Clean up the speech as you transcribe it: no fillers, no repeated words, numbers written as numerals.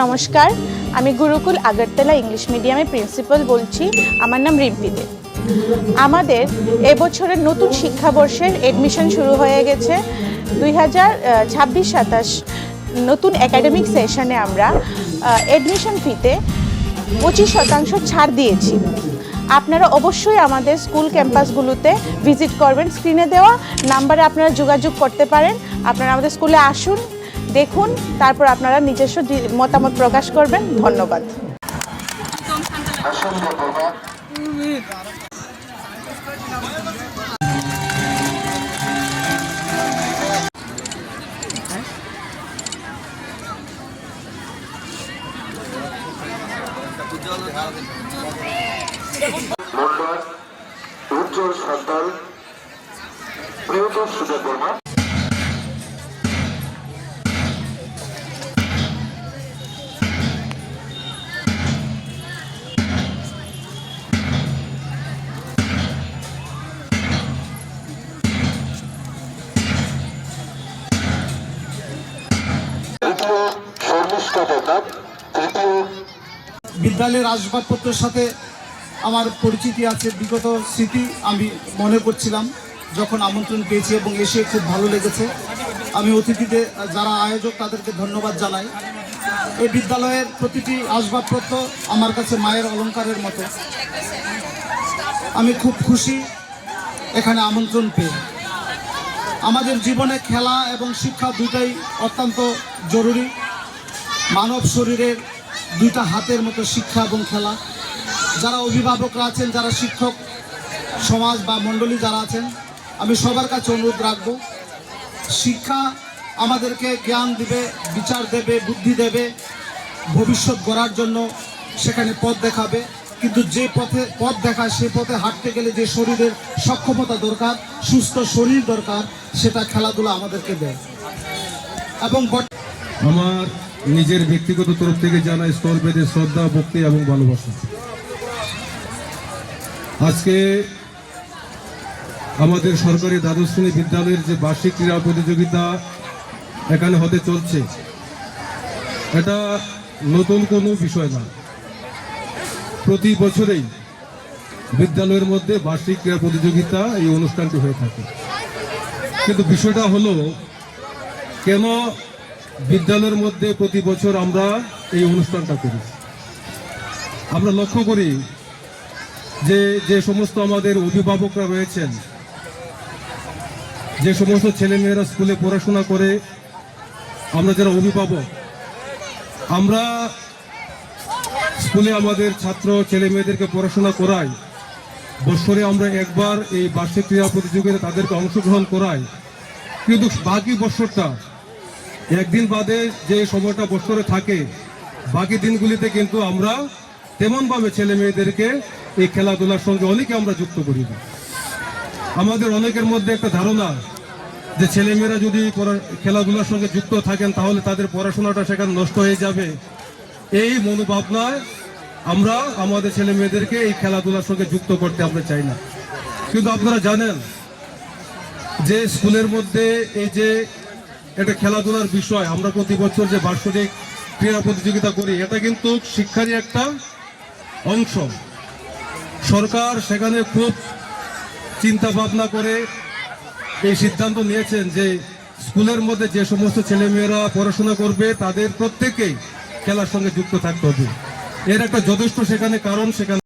নমস্কার, আমি গুরুকুল আগরতলা ইংলিশ মিডিয়ামের প্রিন্সিপাল বলছি। আমার নাম রিম্পি দে। আমাদের এবছরের নতুন শিক্ষাবর্ষের এডমিশন শুরু হয়ে গেছে। 2026-27 নতুন একাডেমিক সেশনে আমরা এডমিশন ফিতে 25% ছাড় দিয়েছি। আপনারা অবশ্যই আমাদের স্কুল ক্যাম্পাসগুলোতে ভিজিট করবেন। স্ক্রিনে দেওয়া নাম্বারে আপনারা যোগাযোগ করতে পারেন। আপনারা আমাদের স্কুলে আসুন, দেখুন, তারপর আপনারা নিজস্ব মতামত প্রকাশ করবেন। ধন্যবাদ। উজ্জ্বল সন্তান প্রিয়তর সুযোগ বর্মা বিদ্যালয়ের আসবাবপত্রের সাথে আমার পরিচিতি আছে, বিগত স্মৃতি আমি মনে করছিলাম যখন আমন্ত্রণ পেয়েছি এবং এসে খুব ভালো লেগেছে। আমি অতিথিদের যারা আয়োজক তাদেরকে ধন্যবাদ জানাই। এই বিদ্যালয়ের প্রতিটি আসবাবপত্র আমার কাছে মায়ের অলংকারের মতো। আমি খুব খুশি এখানে আমন্ত্রণ পেয়ে। আমাদের জীবনে খেলা এবং শিক্ষা দুটাই অত্যন্ত জরুরি। মানব শরীরের দুইটা হাতের মতো শিক্ষা এবং খেলা। যারা অভিভাবকরা আছেন, যারা শিক্ষক সমাজ বা মণ্ডলী যারা আছেন, আমি সবার কাছে অনুরোধ রাখব, শিক্ষা আমাদেরকে জ্ঞান দেবে, বিচার দেবে, বুদ্ধি দেবে, ভবিষ্যৎ গড়ার জন্য সেখানে পথ দেখাবে। কিন্তু যে পথ দেখায় সে পথে হাঁটতে গেলে যে শরীরের সক্ষমতা দরকার, সুস্থ শরীর দরকার, সেটা খেলাধুলা আমাদেরকে দেয়। এবং আমার নিজের ব্যক্তিগত তরফ থেকে জানাই স্তরভেদে শ্রদ্ধা, ভক্তি এবং ভালোবাসা। আজকে আমাদের সরকারি দ্বাদশ শ্রেণী বিদ্যালয়ের যে বার্ষিক ক্রীড়া প্রতিযোগিতা এখানে হতে চলছে, এটা নতুন কোনো বিষয় না। প্রতি বছরেই বিদ্যালয়ের মধ্যে বার্ষিক ক্রীড়া প্রতিযোগিতা এই অনুষ্ঠানটি হয়ে থাকে। কিন্তু বিষয়টা হলো, কেন বিদ্যালয়ের মধ্যে প্রতি বছর আমরা এই অনুষ্ঠানটা করি? আমরা লক্ষ্য করি যে সমস্ত আমাদের অভিভাবকরা রয়েছেন, যে সমস্ত ছেলেমেয়েরা স্কুলে পড়াশোনা করে, আমরা যারা অভিভাবক, আমরা স্কুলে আমাদের ছাত্র ছেলেমেয়েদেরকে পড়াশোনা করাই। বছরে আমরা একবার এই বার্ষিক ক্রীড়া প্রতিযোগিতায় তাদেরকে অংশগ্রহণ করাই। কিন্তু বাকি বছরটা, একদিন বাদে যে সময়টা বছরে থাকে, বাকি দিনগুলিতে কিন্তু আমরা তেমনভাবে ছেলে মেয়েদেরকে এই খেলাধুলার সঙ্গে অনেকে আমরা যুক্ত করি না। আমাদের অনেকের মধ্যে একটা ধারণা যে ছেলেমেয়েরা যদি খেলাধুলার সঙ্গে যুক্ত থাকেন তাহলে তাদের পড়াশোনাটা সেখানে নষ্ট হয়ে যাবে। এই মনোভাবনায় আমরা আমাদের ছেলে মেয়েদেরকে এই খেলাধুলার সঙ্গে যুক্ত করতে আমরা চাই না। কিন্তু আপনারা জানেন যে স্কুলের মধ্যে এই যে এটা খেলাধুলার বিষয়, আমরা প্রতি বছর যে বার্ষিক ক্রীড়া প্রতিযোগিতা করি, এটা কিন্তু শিক্ষারই একটা অংশ। সরকার সেখানে খুব চিন্তা ভাবনা করে এই সিদ্ধান্ত নিয়েছেন যে স্কুলের মধ্যে যে সমস্ত ছেলেমেয়েরা পড়াশোনা করবে তাদের প্রত্যেকেই খেলার সঙ্গে যুক্ত থাকতে হবে। এর একটা যথেষ্ট সেখানে কারণ, সেখানে